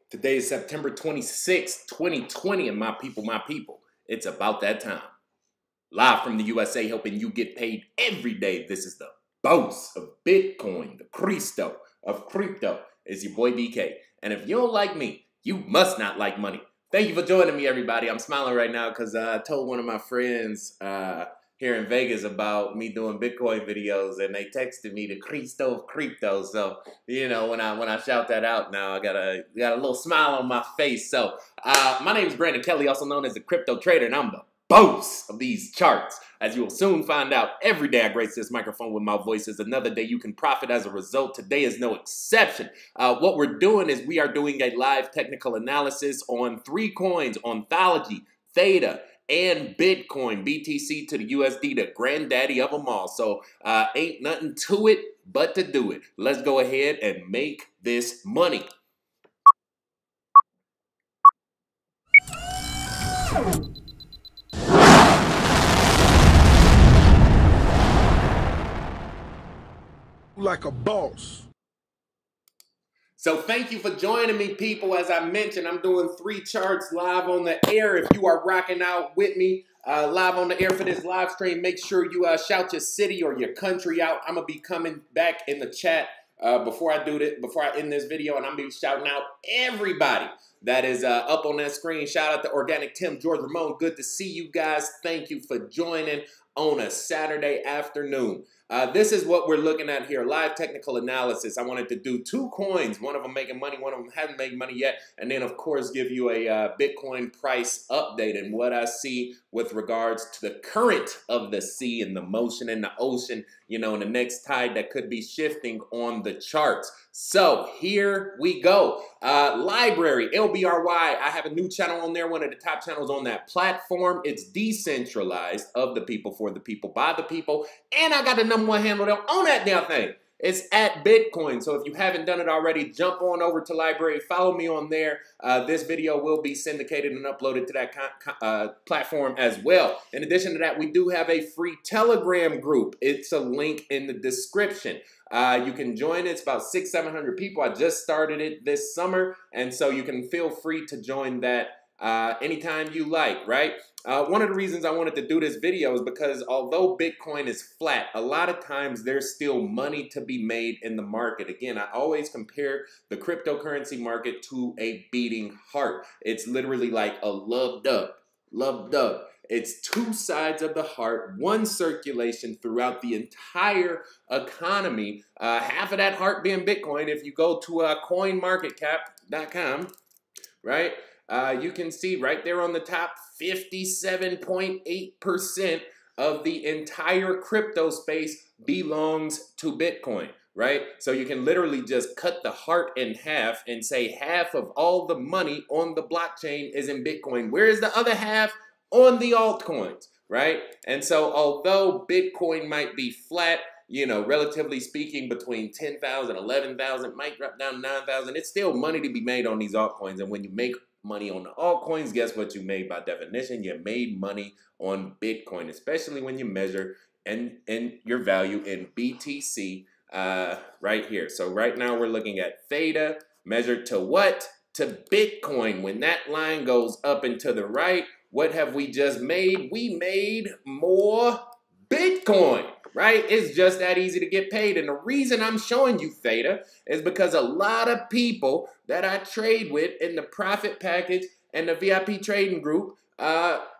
Today is September 26th, 2020, and my people, it's about that time. Live from the USA, helping you get paid every day. This is the boss of Bitcoin, the Cristo of crypto. It's your boy BK. And if you don't like me, you must not like money. Thank you for joining me, everybody. I'm smiling right now because I told one of my friends here in Vegas about me doing Bitcoin videos, and they texted me the Cristo of crypto. So, you know, when I shout that out now, I got a little smile on my face. So, my name is Brandon Kelly, also known as the Crypto Trader, and I'm the boss of these charts. As you will soon find out, every day I grace this microphone with my voice is another day you can profit as a result. Today is no exception. What we're doing is we are doing a live technical analysis on 3 coins, Ontology, Theta, and Bitcoin, BTC to the USD, the granddaddy of them all. So ain't nothing to it but to do it. Let's go ahead and make this money. Like a boss. So thank you for joining me, people. As I mentioned, I'm doing 3 charts live on the air. If you are rocking out with me live on the air for this live stream, make sure you shout your city or your country out. I'm gonna be coming back in the chat before I end this video, and I'm gonna be shouting out everybody that is up on that screen. Shout out to Organic Tim, George Ramon. Good to see you guys. Thank you for joining on a Saturday afternoon. This is what we're looking at here, live technical analysis. I wanted to do 2 coins, one of them making money, one of them hasn't made money yet, and then of course give you a Bitcoin price update and what I see with regards to the current of the sea and the motion in the ocean, you know, and the next tide that could be shifting on the charts. So here we go. Library, LBRY, I have a new channel on there, one of the top channels on that platform. It's decentralized, of the people, for the people, by the people, and I got the #1 handle on that damn thing. It's at Bitcoin. So if you haven't done it already, jump on over to Library. Follow me on there. This video will be syndicated and uploaded to that platform as well. In addition to that, we do have a free Telegram group. It's a link in the description. You can join it. It's about 600-700 people. I just started it this summer, and so you can feel free to join that anytime you like, right? One of the reasons I wanted to do this video is because although Bitcoin is flat, a lot of times there's still money to be made in the market. Again, I always compare the cryptocurrency market to a beating heart. It's literally like a love dub. It's 2 sides of the heart, 1 circulation throughout the entire economy. Half of that heart being Bitcoin. If you go to coinmarketcap.com, right? You can see right there on the top, 57.8% of the entire crypto space belongs to Bitcoin, right? So you can literally just cut the heart in half and say half of all the money on the blockchain is in Bitcoin. Where is the other half? On the altcoins, right? And so although Bitcoin might be flat, you know, relatively speaking, between 10,000, 11,000, might drop down to 9,000, it's still money to be made on these altcoins. And when you make money on the altcoins, guess what you made by definition? You made money on Bitcoin, especially when you measure and your value in BTC right here. So right now we're looking at Theta measured to what? To Bitcoin. When that line goes up and to the right, what have we just made? We made more Bitcoin, right? It's just that easy to get paid. And the reason I'm showing you Theta is because a lot of people that I trade with in the profit package and the VIP trading group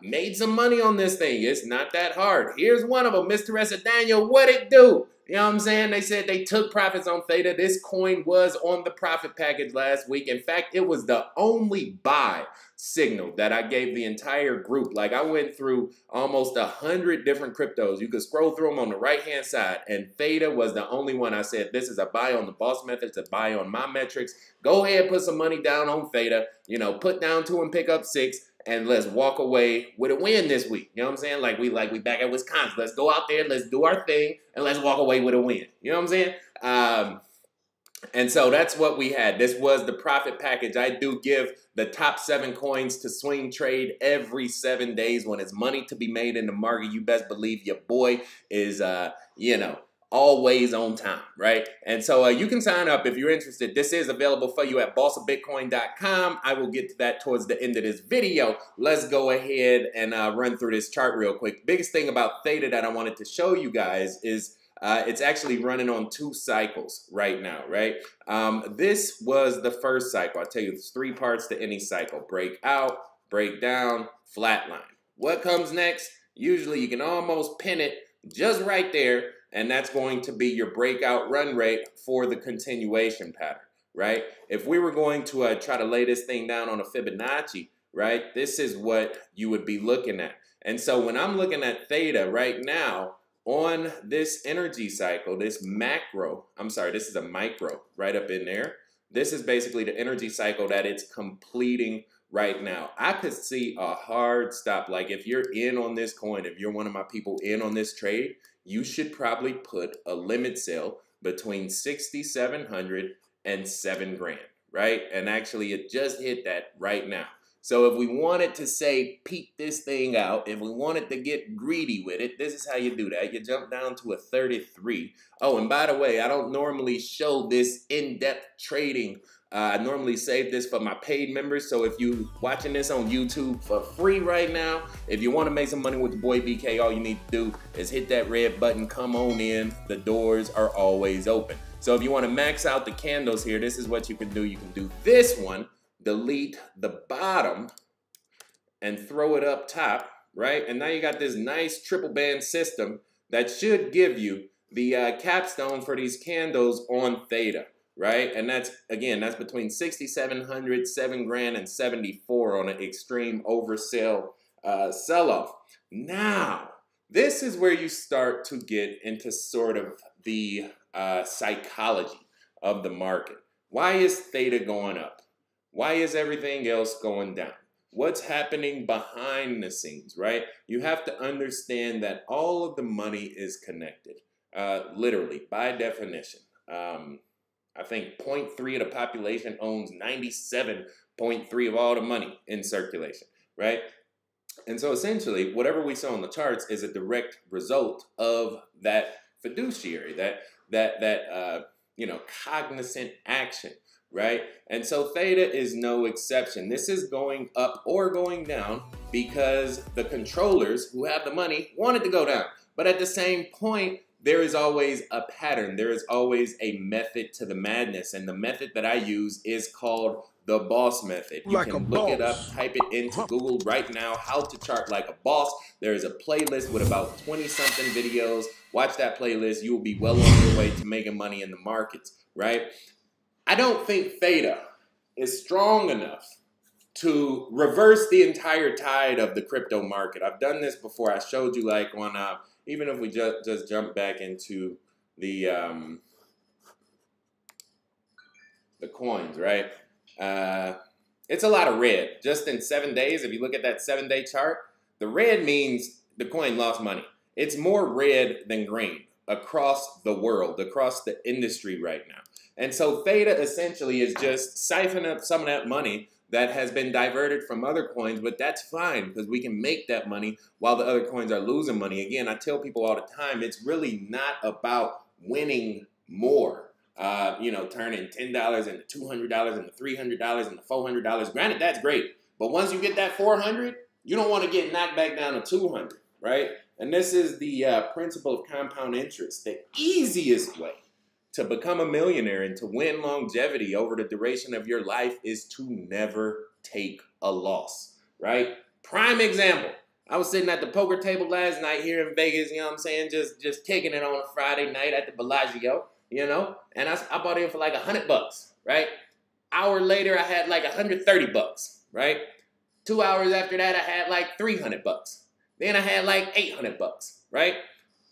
made some money on this thing. It's not that hard. Here's one of them, Mr. Daniel. What it do? You know what I'm saying? They said they took profits on Theta. This coin was on the profit package last week. In fact, it was the only buy signal that I gave the entire group. Like, I went through almost 100 different cryptos. You could scroll through them on the right-hand side, and Theta was the only one I said, this is a buy on the boss method, it's a buy on my metrics. Go ahead, put some money down on Theta. You know, put down 2 and pick up 6. And let's walk away with a win this week. You know what I'm saying? Like we back at Wisconsin. Let's go out there, let's do our thing, and let's walk away with a win. You know what I'm saying? And so that's what we had. This was the profit package. I do give the top 7 coins to swing trade every 7 days when it's money to be made in the market. You best believe your boy is, you know, always on time, right? And so you can sign up if you're interested. This is available for you at bossofbitcoin.com. I will get to that towards the end of this video. Let's go ahead and run through this chart real quick. Biggest thing about Theta that I wanted to show you guys is it's actually running on 2 cycles right now, right? This was the first cycle. I tell you, there's 3 parts to any cycle: break out, break down, flatline. What comes next? Usually you can almost pin it just right there, and that's going to be your breakout run rate for the continuation pattern, right? If we were going to try to lay this thing down on a Fibonacci, right, this is what you would be looking at. And so when I'm looking at Theta right now on this energy cycle, this is a micro right up in there. This is basically the energy cycle that it's completing right now. I could see a hard stop. Like if you're in on this coin, if you're one of my people in on this trade, you should probably put a limit sale between 6,700 and 7 grand, right? And actually it just hit that right now. So if we wanted to say peek this thing out, if we wanted to get greedy with it, this is how you do that. You jump down to a 33. Oh, and by the way, I don't normally show this in-depth trading. I normally save this for my paid members. So if you're watching this on YouTube for free right now, if you want to make some money with the boy BK, all you need to do is hit that red button, come on in. The doors are always open. So if you want to max out the candles here, this is what you can do. You can do this one, delete the bottom and throw it up top, right? And now you got this nice triple band system that should give you the capstone for these candles on Theta, right? And that's, again, that's between 6,700, 7 grand, and 74 on an extreme oversell sell-off. Now, this is where you start to get into sort of the psychology of the market. Why is Theta going up? Why is everything else going down? What's happening behind the scenes, right? You have to understand that all of the money is connected, literally, by definition. I think 0.3 of the population owns 97.3 of all the money in circulation, right? And so essentially, whatever we saw on the charts is a direct result of that fiduciary, that cognizant action, right? And so Theta is no exception. This is going up or going down because the controllers who have the money want it to go down. But at the same point, there is always a pattern. There is always a method to the madness. And the method that I use is called the boss method. You can look it up, type it into Google right now, how to chart like a boss. There is a playlist with about 20-something videos. Watch that playlist. You will be well on your way to making money in the markets, right? I don't think Theta is strong enough to reverse the entire tide of the crypto market. I've done this before. I showed you like on, even if we just jump back into the coins, right? It's a lot of red. Just in 7 days, if you look at that 7-day chart, the red means the coin lost money. It's more red than green across the world, across the industry right now. And so Theta essentially is just siphoning up some of that money that has been diverted from other coins, but that's fine because we can make that money while the other coins are losing money. Again, I tell people all the time, it's really not about winning more. Turning $10 into $200 into $300 into $400. Granted, that's great, but once you get that 400, you don't want to get knocked back down to 200, right? And this is the principle of compound interest. The easiest way to become a millionaire and to win longevity over the duration of your life is to never take a loss, right? Prime example. I was sitting at the poker table last night here in Vegas, you know what I'm saying? Just kicking it on a Friday night at the Bellagio, and I bought in for like $100, right? Hour later, I had like $130, right? 2 hours after that, I had like $300. Then I had like $800, right?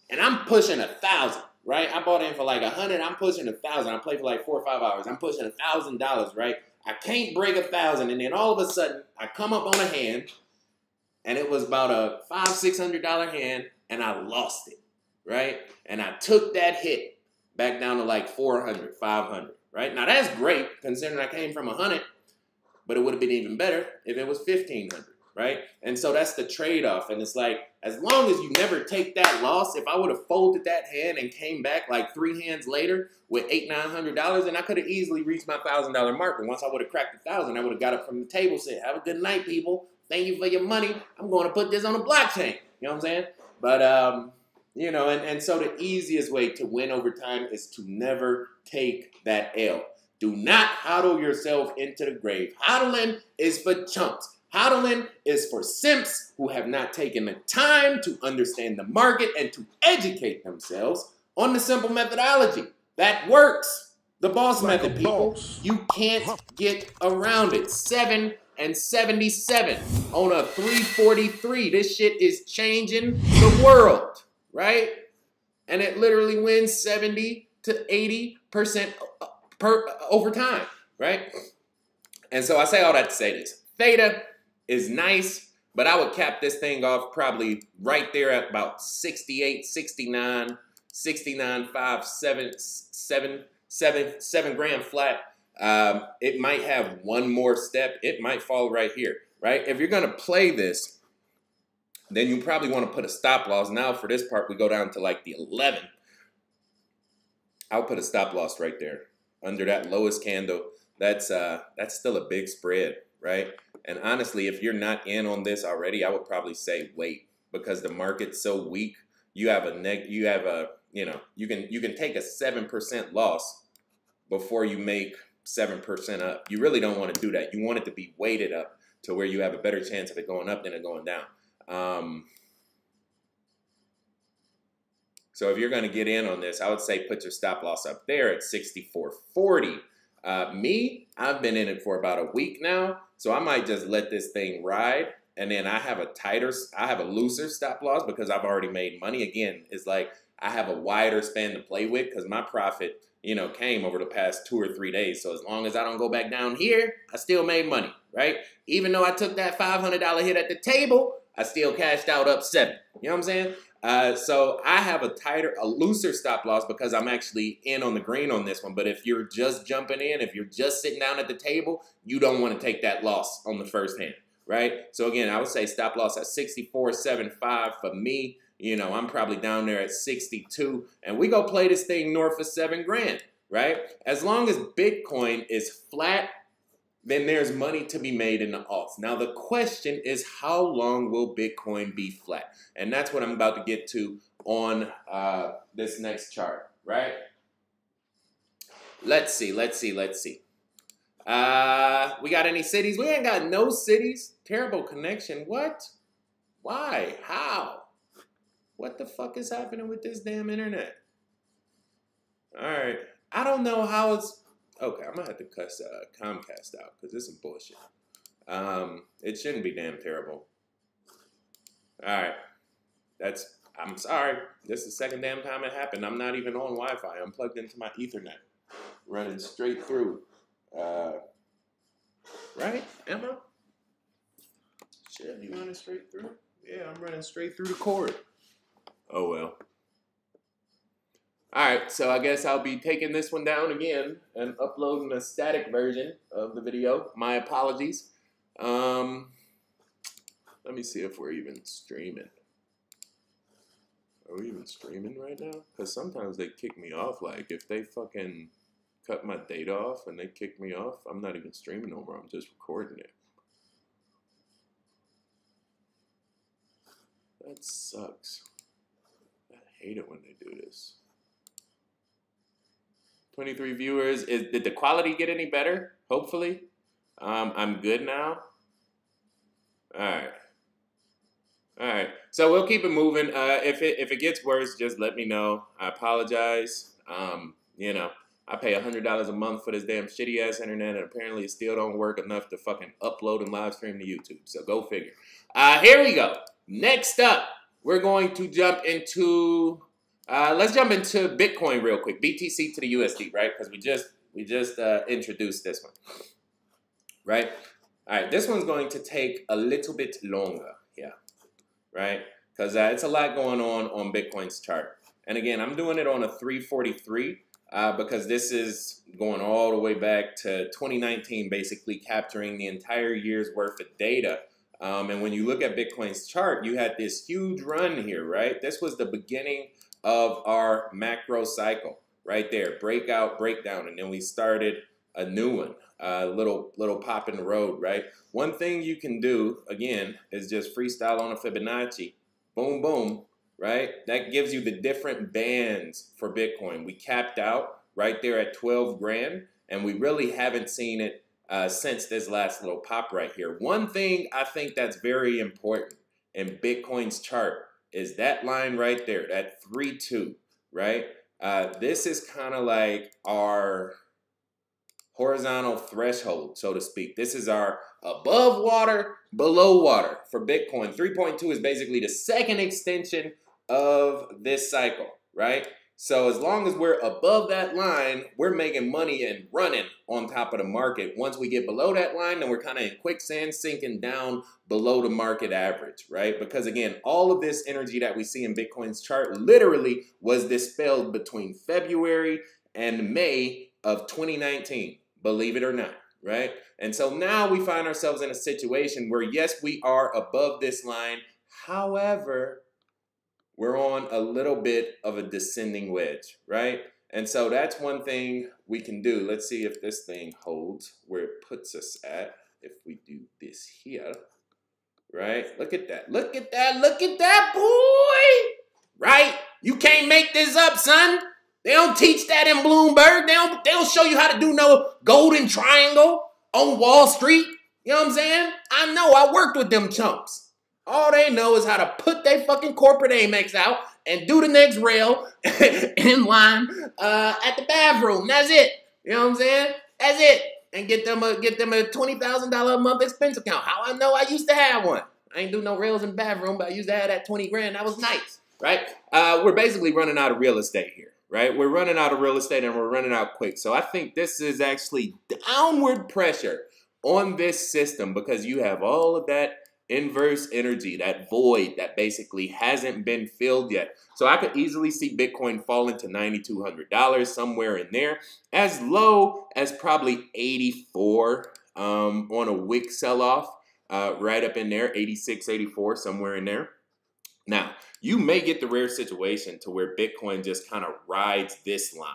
And I'm pushing 1,000. Right? I bought in for like 100. I'm pushing 1,000. I played for like 4 or 5 hours. I'm pushing $1,000, right? I can't break 1,000. And then all of a sudden, I come up on a hand, and it was about a $500-600 hand, and I lost it, right? And I took that hit back down to like 400, 500, right? Now that's great considering I came from 100, but it would have been even better if it was 1,500, right? And so that's the trade-off. And it's like, as long as you never take that loss, if I would have folded that hand and came back like 3 hands later with $800-900, then I could have easily reached my $1,000 mark. And once I would have cracked 1,000, I would have got up from the table, said, have a good night, people. Thank you for your money. I'm going to put this on a blockchain. You know what I'm saying? But, you know, and so the easiest way to win over time is to never take that L. Do not hodl yourself into the grave. Hodling is for chumps. Hodling is for simps who have not taken the time to understand the market and to educate themselves on the simple methodology. That works. The boss method, people. You can't get around it. 7 and 77 on a 343. This shit is changing the world, right? And it literally wins 70 to 80% over time, right? And so I say all that to say this. Theta is nice, but I would cap this thing off probably right there at about 68, 69, 5, 7 grand flat. It might have one more step. It might fall right here, right? If you're going to play this, then you probably want to put a stop loss. Now for this part, we go down to like the 11. I'll put a stop loss right there under that lowest candle. That's still a big spread, right? And honestly, if you're not in on this already, I would probably say wait, because the market's so weak. You have you know, you can take a 7% loss before you make 7% up. You really don't want to do that. You want it to be weighted up to where you have a better chance of it going up than it going down. So if you're going to get in on this, I would say put your stop loss up there at 64.40. I've been in it for about a week now, so I might just let this thing ride. And then I have a looser stop loss because I've already made money. Again, it's like I have a wider span to play with because my profit, you know, came over the past 2 or 3 days. So as long as I don't go back down here, I still made money, right? Even though I took that $500 hit at the table, I still cashed out up 7. You know what I'm saying? So I have a looser stop loss because I'm actually in on the green on this one. But if you're just jumping in, if you're just sitting down at the table, you don't want to take that loss on the first hand, right? So again, I would say stop loss at 64.75 for me. You know, I'm probably down there at 62, and we go play this thing north of 7 grand, right? As long as Bitcoin is flat, then there's money to be made in the alts. Now, the question is, how long will Bitcoin be flat? And that's what I'm about to get to on this next chart, right? Let's see. We got any cities? We ain't got no cities. Terrible connection. What? Why? How? What the fuck is happening with this damn internet? All right. I don't know how it's... Okay, I'm going to have to cuss Comcast out because this is some bullshit. It shouldn't be damn terrible. All right. I'm sorry. This is the second damn time it happened. I'm not even on Wi-Fi. I'm plugged into my Ethernet. Running straight through. Right, Emma? Should be running straight through? Yeah, I'm running straight through the cord. Oh, well. All right, so I guess I'll be taking this one down again and uploading a static version of the video. My apologies. Let me see if we're even streaming. Are we even streaming right now? Because sometimes they kick me off. Like, if they fucking cut my data off and they kick me off, I'm not even streaming no more. I'm just recording it. That sucks. I hate it when they do this. 23 viewers. Did the quality get any better? Hopefully. I'm good now. All right. So we'll keep it moving. If it gets worse, just let me know. I apologize. You know, I pay $100 a month for this damn shitty ass internet, and apparently it still don't work enough to fucking upload and live stream to YouTube. So go figure. Here we go. Next up, we're going to jump into. Let's jump into Bitcoin real quick. BTC to the USD, right? Because we just introduced this one, right? All right, this one's going to take a little bit longer, yeah, right? Because it's a lot going on Bitcoin's chart. And again, I'm doing it on a 343 because this is going all the way back to 2019, basically capturing the entire year's worth of data And when you look at Bitcoin's chart, you had this huge run here, right? This was the beginning of our macro cycle right there. Breakout, breakdown, and then we started a new one, a little pop in the road, right? One thing you can do, again, is just freestyle on a Fibonacci. Boom, boom, right? That gives you the different bands for Bitcoin. We capped out right there at 12 grand, and we really haven't seen it since this last little pop right here. One thing I think that's very important in Bitcoin's chart is that line right there, that 3-2, right? This is kind of like our horizontal threshold, so to speak. This is our above water, below water for Bitcoin. 3.2 is basically the second extension of this cycle, right? So as long as we're above that line, we're making money and running on top of the market. Once we get below that line, then we're kind of in quicksand, sinking down below the market average, right? Because again, all of this energy that we see in Bitcoin's chart literally was dispelled between February and May of 2019, believe it or not, right? And so now we find ourselves in a situation where, yes, we are above this line. However, we're on a little bit of a descending wedge, right? And so that's one thing we can do. Let's see if this thing holds where it puts us at. If we do this here, right? Look at that. Look at that. Look at that, boy. Right? You can't make this up, son. They don't teach that in Bloomberg. They don't show you how to do no golden triangle on Wall Street. You know what I'm saying? I know. I worked with them chumps. All they know is how to put their fucking corporate Amex out and do the next rail in line at the bathroom. That's it. You know what I'm saying? That's it. And get them a $20,000 a month expense account. How I know? I used to have one. I ain't do no rails in the bathroom, but I used to have that 20 grand. That was nice, right? We're basically running out of real estate here, right? We're running out of real estate and we're running out quick. So I think this is actually downward pressure on this system because you have all of that inverse energy, that void that basically hasn't been filled yet. So I could easily see Bitcoin falling to $9,200, somewhere in there, as low as probably 84 on a wick sell-off, right up in there, 86, 84, somewhere in there. Now, you may get the rare situation to where Bitcoin just kind of rides this line,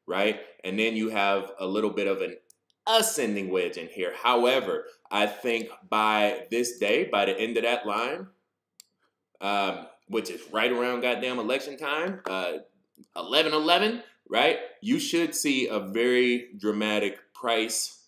right? And then you have a little bit of an ascending wedge in here. However, I think by this day, by the end of that line, which is right around goddamn election time, 11/11, right? You should see a very dramatic price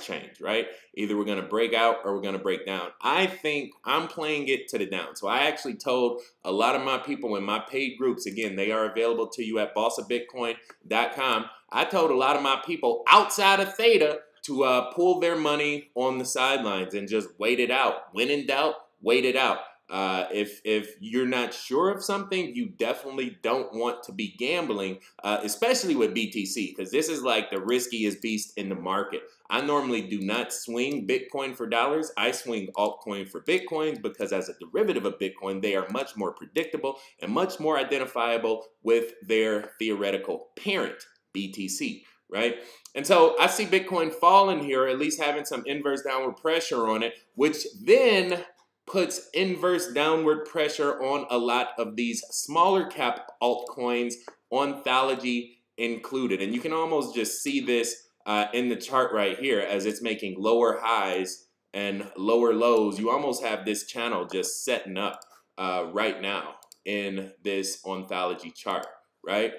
change, right? Either we're going to break out or we're going to break down. I think I'm playing it to the down. So I actually told a lot of my people in my paid groups, again, they are available to you at bossofbitcoin.com. I told a lot of my people outside of Theta to pull their money on the sidelines and just wait it out. When in doubt, wait it out. If you're not sure of something, you definitely don't want to be gambling, especially with BTC, because this is like the riskiest beast in the market. I normally do not swing Bitcoin for dollars. I swing altcoin for Bitcoins because as a derivative of Bitcoin, they are much more predictable and much more identifiable with their theoretical parent, BTC, right? And so I see Bitcoin falling here, at least having some inverse downward pressure on it, which then puts inverse downward pressure on a lot of these smaller cap altcoins, Ontology included. And you can almost just see this in the chart right here as it's making lower highs and lower lows. You almost have this channel just setting up right now in this Ontology chart, right?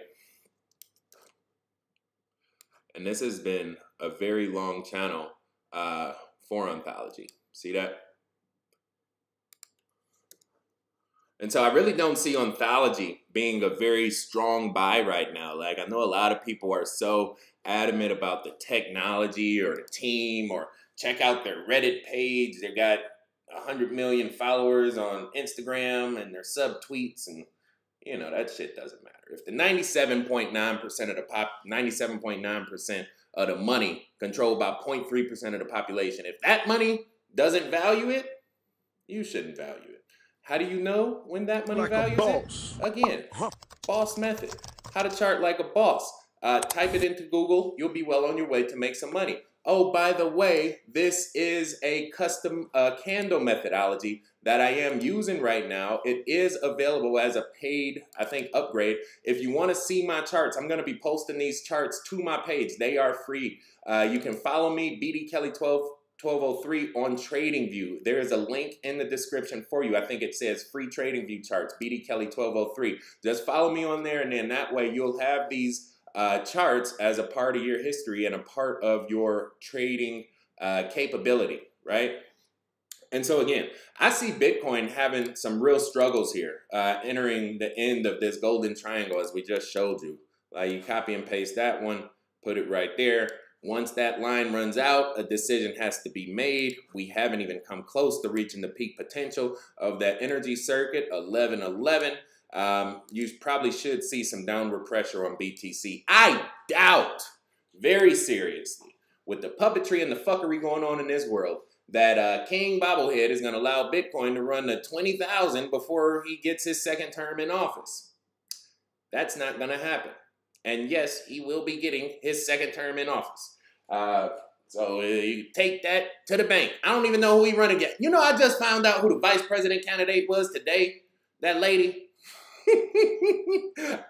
And this has been a very long channel for Ontology. See that? And so I really don't see Ontology being a very strong buy right now. Like, I know a lot of people are so adamant about the technology or the team, or check out their Reddit page. They got 100 million followers on Instagram and their subtweets, and you know, that shit doesn't matter. If the 97.9% of the 97.9% of the money controlled by 0.3% of the population, if that money doesn't value it, you shouldn't value it. How do you know when that money values it? Again, boss method. How to chart like a boss. type it into Google. You'll be well on your way to make some money. Oh, by the way, this is a custom candle methodology that I am using right now. It is available as a paid, I think, upgrade. If you want to see my charts, I'm going to be posting these charts to my page. They are free. You can follow me, BD Kelly 1203 on TradingView. There is a link in the description for you. I think it says free TradingView charts, BD Kelly 1203. Just follow me on there, and then that way you'll have these charts as a part of your history and a part of your trading capability, right? And so again, I see Bitcoin having some real struggles here, entering the end of this golden triangle as we just showed you. You copy and paste that one, put it right there. Once that line runs out, a decision has to be made. We haven't even come close to reaching the peak potential of that energy circuit, 1111. You probably should see some downward pressure on BTC. I doubt, very seriously, with the puppetry and the fuckery going on in this world, that King Bobblehead is going to allow Bitcoin to run to 20,000 before he gets his second term in office. That's not going to happen. And yes, he will be getting his second term in office. So you take that to the bank. I don't even know who he running against. You know, I just found out who the vice president candidate was today. That lady.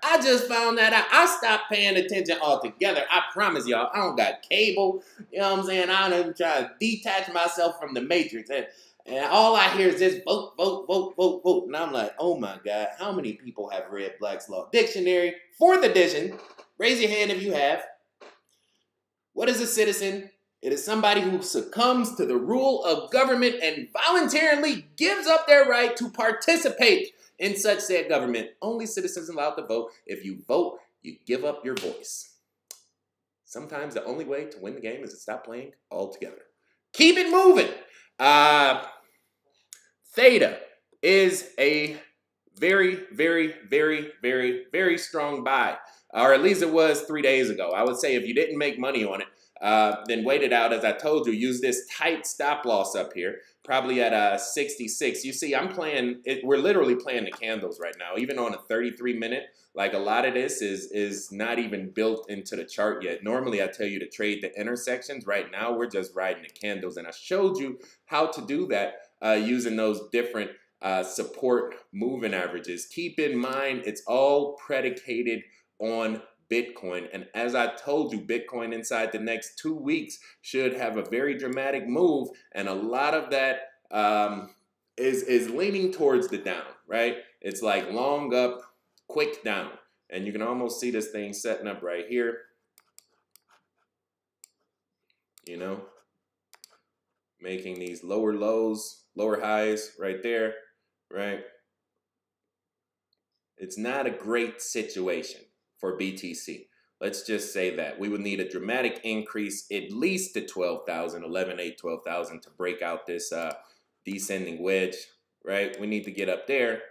I just found that out. I stopped paying attention altogether. I promise y'all, I don't got cable. You know what I'm saying? I don't even try to detach myself from the matrix. And all I hear is this vote, vote, vote, vote, vote. And I'm like, oh my God, how many people have read Black's Law Dictionary? 4th edition. Raise your hand if you have. What is a citizen? It is somebody who succumbs to the rule of government and voluntarily gives up their right to participate in such said government. Only citizens allowed to vote. If you vote, you give up your voice. Sometimes the only way to win the game is to stop playing altogether. Keep it moving. Theta is a very, very, very, very, very strong buy. Or at least it was 3 days ago. I would say if you didn't make money on it, then wait it out. As I told you, use this tight stop loss up here, probably at 66. You see, I'm playing, we're literally playing the candles right now, even on a 33-minute. Like a lot of this is not even built into the chart yet. Normally, I tell you to trade the intersections. Right now, we're just riding the candles. And I showed you how to do that using those different support moving averages. Keep in mind, it's all predicated on Bitcoin. And as I told you, Bitcoin inside the next 2 weeks should have a very dramatic move. And a lot of that is leaning towards the down, right? It's like long up, quick down. And you can almost see this thing setting up right here. You know, making these lower lows, lower highs right there, right? It's not a great situation for BTC. Let's just say that. We would need a dramatic increase at least to 12,000, 11,800, 12,000 to break out this descending wedge, right? We need to get up there.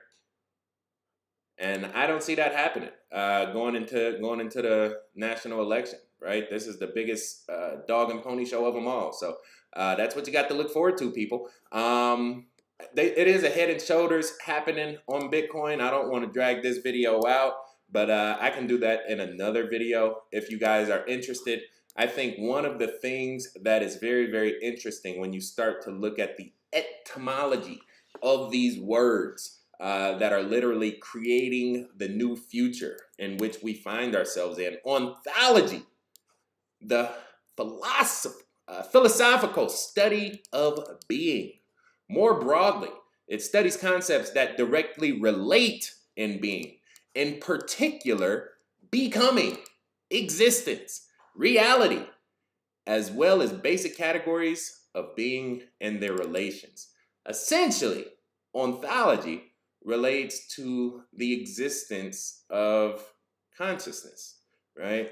And I don't see that happening going into the national election, right? This is the biggest dog and pony show of them all. So that's what you got to look forward to, people. It is a head and shoulders happening on Bitcoin. I don't want to drag this video out, but I can do that in another video if you guys are interested. I think one of the things that is very, very interesting when you start to look at the etymology of these words that are literally creating the new future in which we find ourselves in. Ontology, the philosophical study of being. More broadly, it studies concepts that directly relate in being. In particular, becoming, existence, reality, as well as basic categories of being and their relations. Essentially, ontology relates to the existence of consciousness, right?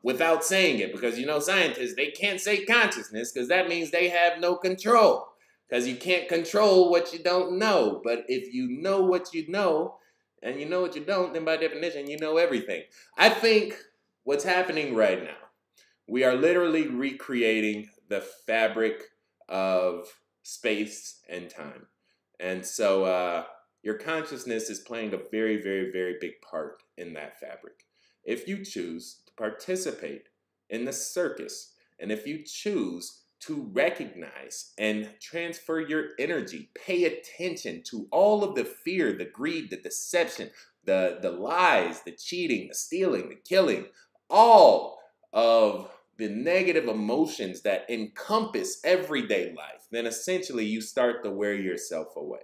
Without saying it, because you know scientists, they can't say consciousness because that means they have no control, because you can't control what you don't know. But if you know what you know, and you know what you don't, then by definition, you know everything. I think what's happening right now, we are literally recreating the fabric of space and time. And so your consciousness is playing a very, very, very big part in that fabric. if you choose to participate in the circus, and if you choose to recognize and transfer your energy, pay attention to all of the fear, the greed, the deception, the lies, the cheating, the stealing, the killing, all of the negative emotions that encompass everyday life, then essentially you start to wear yourself away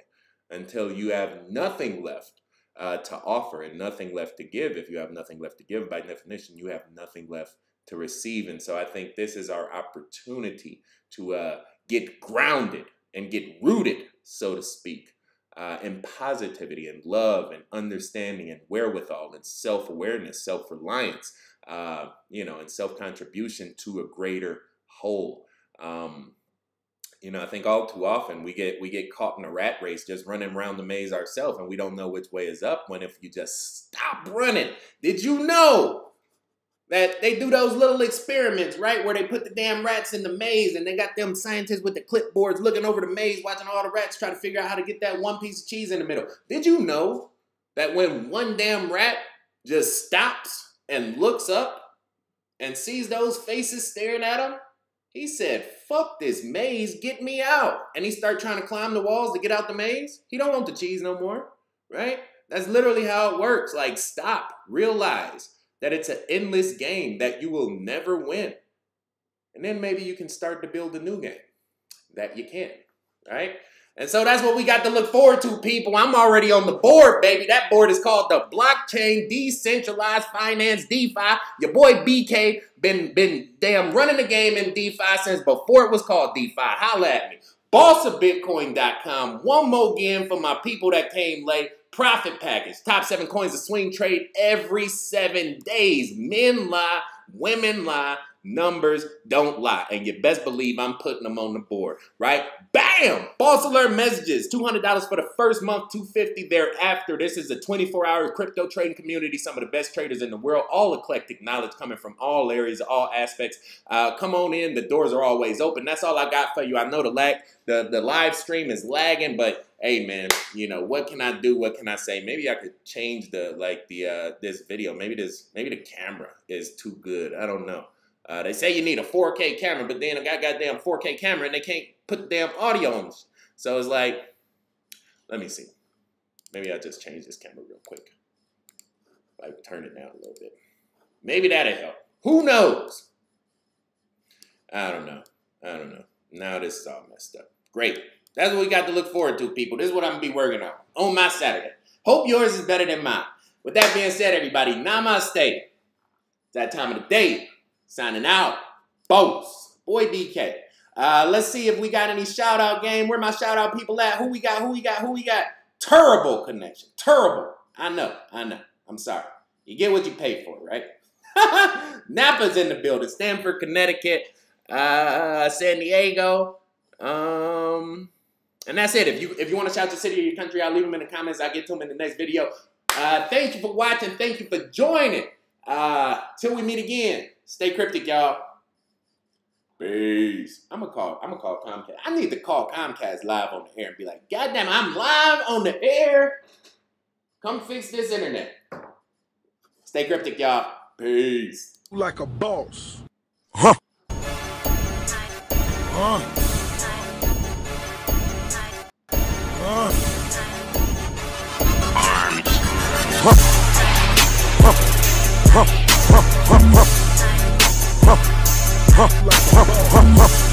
until you have nothing left to offer and nothing left to give. If you have nothing left to give, by definition, you have nothing left to receive. And so I think this is our opportunity to get grounded and get rooted, so to speak, in positivity and love and understanding and wherewithal and self-awareness, self-reliance, and self-contribution to a greater whole. I think all too often we get caught in a rat race just running around the maze ourselves, and we don't know which way is up, when if you just stop running. Did you know that they do those little experiments, right, where they put the damn rats in the maze, and they got them scientists with the clipboards looking over the maze, watching all the rats try to figure out how to get that one piece of cheese in the middle? Did you know that when one damn rat just stops and looks up and sees those faces staring at him, he said, fuck this maze, get me out. And he started trying to climb the walls to get out the maze. He don't want the cheese no more, right? That's literally how it works. Like, stop, realize that it's an endless game that you will never win. And then maybe you can start to build a new game that you can, right? And so that's what we got to look forward to, people. I'm already on the board, baby. That board is called the Blockchain Decentralized Finance DeFi. Your boy BK been damn running the game in DeFi since before it was called DeFi. Holla at me. BossofBitcoin.com. One more again for my people that came late. Profit package. Top 7 coins to swing trade every 7 days. Men lie, women lie, numbers don't lie. And you best believe I'm putting them on the board, right? Bam! Boss alert messages. $200 for the first month, $250 thereafter. This is a 24-hour crypto trading community. Some of the best traders in the world. All eclectic knowledge coming from all areas, all aspects. Come on in. The doors are always open. That's all I got for you. I know the live stream is lagging, but hey, man, what can I do? What can I say? Maybe I could change this video. Maybe the camera is too good. I don't know. They say you need a 4K camera, but then I got a goddamn 4K camera and they can't put the damn audio on. So it's like, let me see. Maybe I'll just change this camera real quick. Like, turn it down a little bit. Maybe that'll help. Who knows? I don't know. Now this is all messed up. Great. That's what we got to look forward to, people. This is what I'm going to be working on my Saturday. Hope yours is better than mine. With that being said, everybody, namaste. It's that time of the day. Signing out. Boss. Boy DK. Let's see if we got any shout-out game. Where my shout-out people at? Who we got? Terrible connection. Terrible. I know. I'm sorry. You get what you pay for, right? Napa's in the building. Stanford, Connecticut. San Diego. And that's it. If you want to shout your city or your country, I'll leave them in the comments. I'll get to them in the next video. Thank you for watching. Thank you for joining. Till we meet again. Stay cryptic, y'all. Peace. I'm gonna call Comcast. I need to call Comcast live on the air and be like, goddamn, I'm live on the air. Come fix this internet. Stay cryptic, y'all. Peace. Like a boss. Like a boss.